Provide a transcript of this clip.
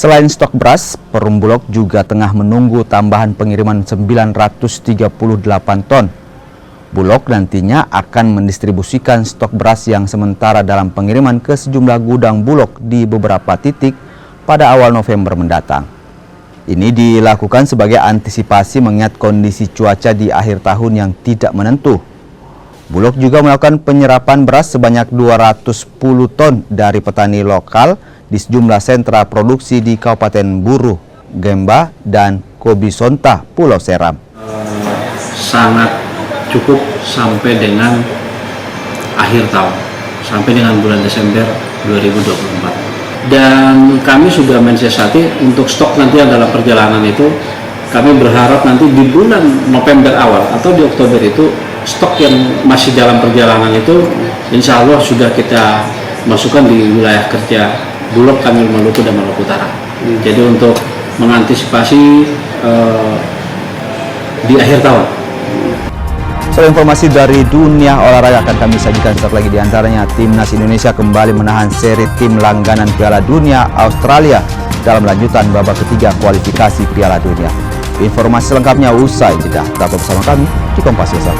Selain stok beras, Perum Bulog juga tengah menunggu tambahan pengiriman 938 ton. Bulog nantinya akan mendistribusikan stok beras yang sementara dalam pengiriman ke sejumlah gudang Bulog di beberapa titik pada awal November mendatang. Ini dilakukan sebagai antisipasi mengingat kondisi cuaca di akhir tahun yang tidak menentu. Bulog juga melakukan penyerapan beras sebanyak 210 ton dari petani lokal di sejumlah sentra produksi di Kabupaten Buru, Gemba, dan Kobisonta, Pulau Seram. Sangat cukup sampai dengan akhir tahun, sampai dengan bulan Desember 2024. Dan kami sudah mensiasati untuk stok nanti yang dalam perjalanan itu, kami berharap nanti di bulan November awal atau di Oktober itu, stok yang masih dalam perjalanan itu insya Allah sudah kita masukkan di wilayah kerja Bulog Kamil Maluku dan Maluku Utara. Jadi untuk mengantisipasi di akhir tahun. Soal informasi dari dunia olahraga akan kami sajikan sesaat lagi, diantaranya Timnas Indonesia kembali menahan seri tim langganan Piala Dunia Australia dalam lanjutan babak ketiga kualifikasi Piala Dunia. Informasi selengkapnya usai jeda. Tetap bersama kami di Kompas Besok.